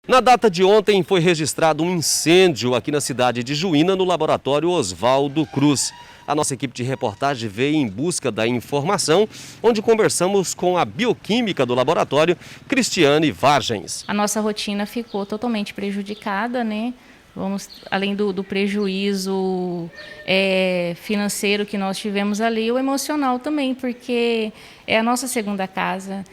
Na data de ontem foi registrado um incêndio aqui na cidade de Juína, no laboratório Oswaldo Cruz. A nossa equipe de reportagem veio em busca da informação, onde conversamos com a bioquímica do laboratório, Cristiane Vargens. A nossa rotina ficou totalmente prejudicada, né? Além do prejuízo financeiro que nós tivemos ali, o emocional também, porque é a nossa segunda casa.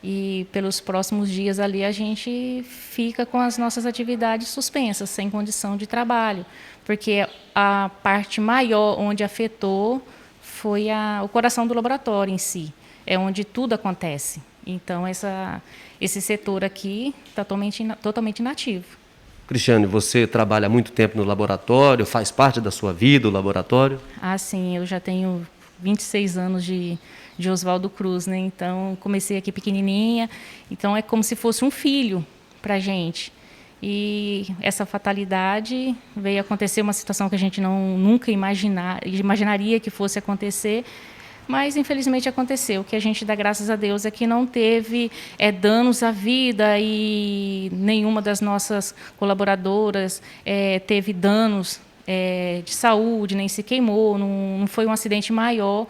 E pelos próximos dias ali a gente fica com as nossas atividades suspensas, sem condição de trabalho. Porque a parte maior onde afetou foi o coração do laboratório em si. É onde tudo acontece. Então esse setor aqui está totalmente inativo. Cristiane, você trabalha há muito tempo no laboratório, faz parte da sua vida o laboratório? Ah, sim, eu já tenho 26 anos de Oswaldo Cruz, né? Então, comecei aqui pequenininha, então é como se fosse um filho para a gente. E essa fatalidade veio acontecer, uma situação que a gente nunca imaginaria que fosse acontecer, mas infelizmente aconteceu. O que a gente dá graças a Deus é que não teve danos à vida e nenhuma das nossas colaboradoras teve danos de saúde, nem se queimou, não foi um acidente maior.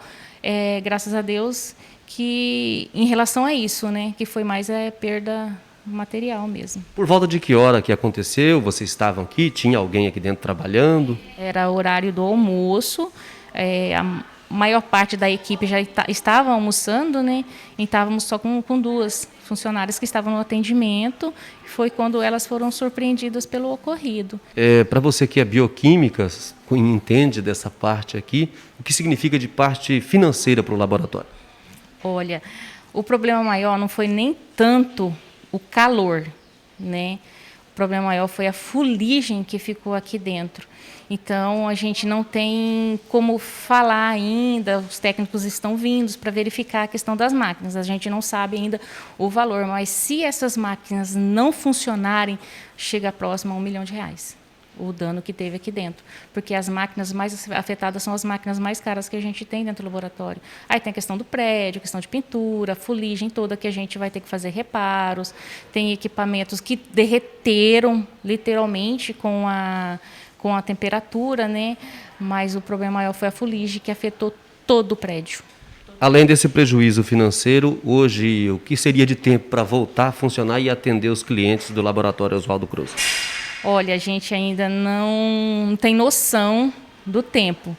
Graças a Deus, que em relação a isso, né, que foi mais perda material mesmo. Por volta de que hora que aconteceu? Vocês estavam aqui? Tinha alguém aqui dentro trabalhando? Era horário do almoço, a maior parte da equipe já estava almoçando, né, e estávamos só com duas funcionárias que estavam no atendimento, e foi quando elas foram surpreendidas pelo ocorrido. Para você que é bioquímica, entende dessa parte aqui, o que significa de parte financeira para o laboratório? Olha, o problema maior não foi nem tanto o calor, né? O problema maior foi a fuligem que ficou aqui dentro. Então, a gente não tem como falar ainda, os técnicos estão vindo para verificar a questão das máquinas. A gente não sabe ainda o valor, mas se essas máquinas não funcionarem, chega próximo a R$1 milhão, o dano que teve aqui dentro. Porque as máquinas mais afetadas são as máquinas mais caras que a gente tem dentro do laboratório. Aí tem a questão do prédio, a questão de pintura, a fuligem toda que a gente vai ter que fazer reparos. Tem equipamentos que derreteram literalmente com a temperatura, né? Mas o problema maior foi a fuligem, que afetou todo o prédio. Além desse prejuízo financeiro, hoje o que seria de tempo para voltar a funcionar e atender os clientes do laboratório Oswaldo Cruz? Olha, a gente ainda não tem noção do tempo.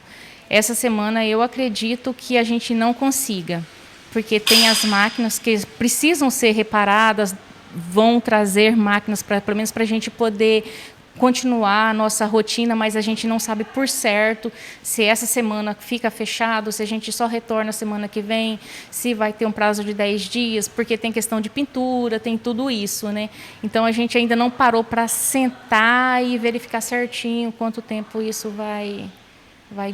Essa semana eu acredito que a gente não consiga, porque tem as máquinas que precisam ser reparadas, vão trazer máquinas pelo menos para a gente poder continuar a nossa rotina, mas a gente não sabe por certo se essa semana fica fechado, se a gente só retorna semana que vem, se vai ter um prazo de 10 dias, porque tem questão de pintura, tem tudo isso, né? Então a gente ainda não parou para sentar e verificar certinho quanto tempo isso vai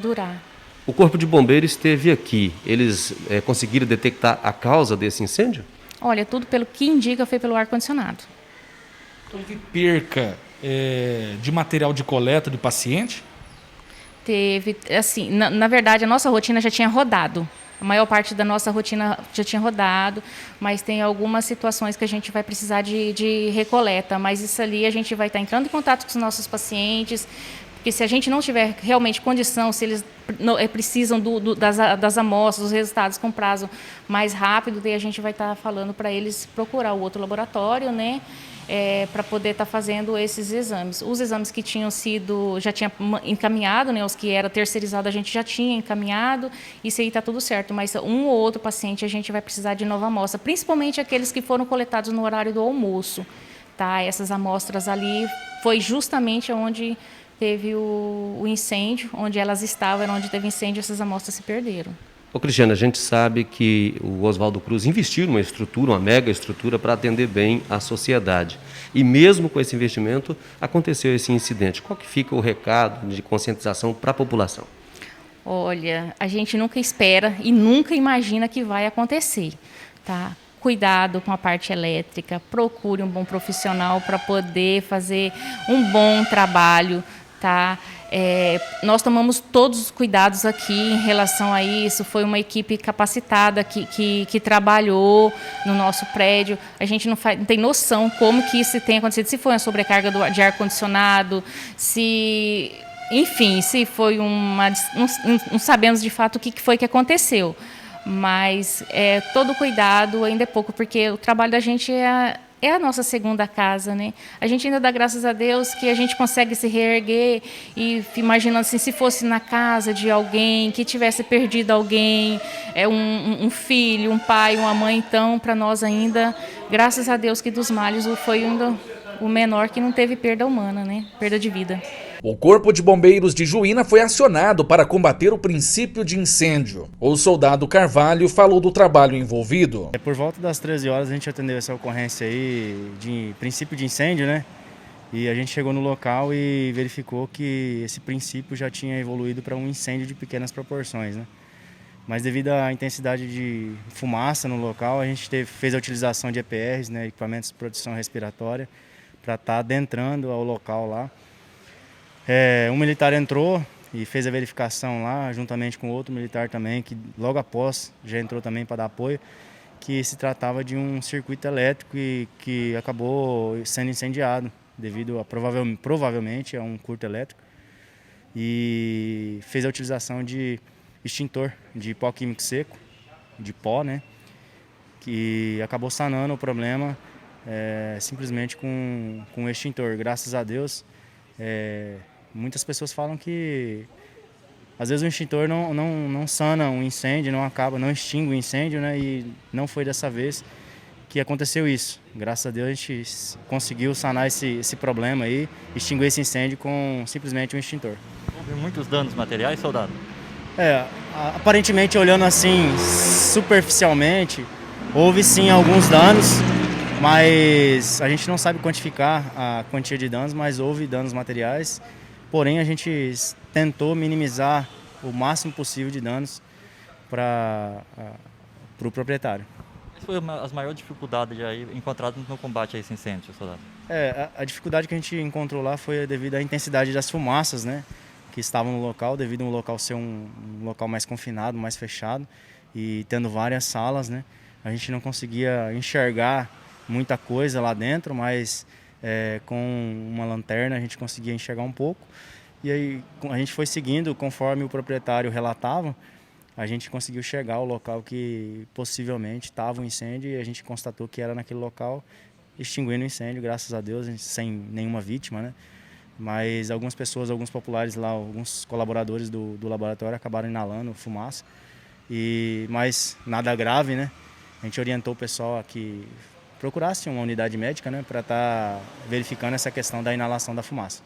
durar. O Corpo de Bombeiros esteve aqui. Eles conseguiram detectar a causa desse incêndio? Olha, tudo pelo que indica foi pelo ar-condicionado. Houve perca de material de coleta do paciente? Teve, assim, na verdade, a nossa rotina já tinha rodado. A maior parte da nossa rotina já tinha rodado, mas tem algumas situações que a gente vai precisar de recoleta. Mas isso ali a gente vai estar entrando em contato com os nossos pacientes, porque se a gente não tiver realmente condição, se eles precisam das amostras, dos resultados com prazo mais rápido, daí a gente vai estar falando para eles procurar o outro laboratório, né? Para poder estar fazendo esses exames. Os exames que já tinha encaminhado, né, os que era terceirizado a gente já tinha encaminhado, isso aí está tudo certo, mas um ou outro paciente a gente vai precisar de nova amostra, principalmente aqueles que foram coletados no horário do almoço. Tá? Essas amostras ali foi justamente onde teve o incêndio, onde elas estavam, era onde teve incêndio, essas amostras se perderam. Ô Cristiane, a gente sabe que o Oswaldo Cruz investiu numa estrutura, uma mega estrutura para atender bem a sociedade. E mesmo com esse investimento, aconteceu esse incidente. Qual que fica o recado de conscientização para a população? Olha, a gente nunca espera e nunca imagina que vai acontecer, tá? Cuidado com a parte elétrica, procure um bom profissional para poder fazer um bom trabalho, tá? Nós tomamos todos os cuidados aqui em relação a isso. Foi uma equipe capacitada que trabalhou no nosso prédio. A gente não tem noção como que isso tem acontecido. Se foi uma sobrecarga de ar-condicionado, enfim, se foi uma... Não sabemos de fato o que foi que aconteceu. Mas todo cuidado ainda é pouco, porque o trabalho da gente é a nossa segunda casa, né? A gente ainda dá graças a Deus que a gente consegue se reerguer e imaginando assim, se fosse na casa de alguém que tivesse perdido alguém, um filho, um pai, uma mãe, então para nós ainda, graças a Deus que dos males foi ainda o menor que não teve perda humana, né? Perda de vida. O Corpo de Bombeiros de Juína foi acionado para combater o princípio de incêndio. O soldado Carvalho falou do trabalho envolvido. Por volta das 13 horas a gente atendeu essa ocorrência aí de princípio de incêndio, né? E a gente chegou no local e verificou que esse princípio já tinha evoluído para um incêndio de pequenas proporções, né? Mas devido à intensidade de fumaça no local, a gente fez a utilização de EPRs, né, equipamentos de proteção respiratória, para estar adentrando ao local lá. Um militar entrou e fez a verificação lá, juntamente com outro militar também, que logo após já entrou também para dar apoio, que se tratava de um circuito elétrico e que acabou sendo incendiado, devido a provavelmente a um curto elétrico, e fez a utilização de extintor de pó químico seco, de pó, né, que acabou sanando o problema simplesmente com o extintor. Graças a Deus, muitas pessoas falam que às vezes o extintor não sana um incêndio, não extingue o incêndio, né? E não foi dessa vez que aconteceu isso. Graças a Deus a gente conseguiu sanar esse problema aí, extinguir esse incêndio com simplesmente um extintor. Houve muitos danos materiais, soldado? Aparentemente, olhando assim superficialmente, houve sim alguns danos, mas a gente não sabe quantificar a quantia de danos, mas houve danos materiais. Porém, a gente tentou minimizar o máximo possível de danos para o proprietário. Quais foram as maiores dificuldades encontradas no combate a esse incêndio, soldado? A dificuldade que a gente encontrou lá foi devido à intensidade das fumaças, né, que estavam no local, devido ao local ser um local mais confinado, mais fechado, e tendo várias salas, né, a gente não conseguia enxergar muita coisa lá dentro, mas com uma lanterna a gente conseguia enxergar um pouco. E aí a gente foi seguindo conforme o proprietário relatava, a gente conseguiu chegar ao local que possivelmente estava um incêndio e a gente constatou que era naquele local, extinguindo o incêndio, graças a Deus, sem nenhuma vítima, né? Mas algumas pessoas, alguns populares lá, alguns colaboradores do laboratório acabaram inalando fumaça, mas nada grave, né? A gente orientou o pessoal a que procurasse uma unidade médica, né, para estar verificando essa questão da inalação da fumaça.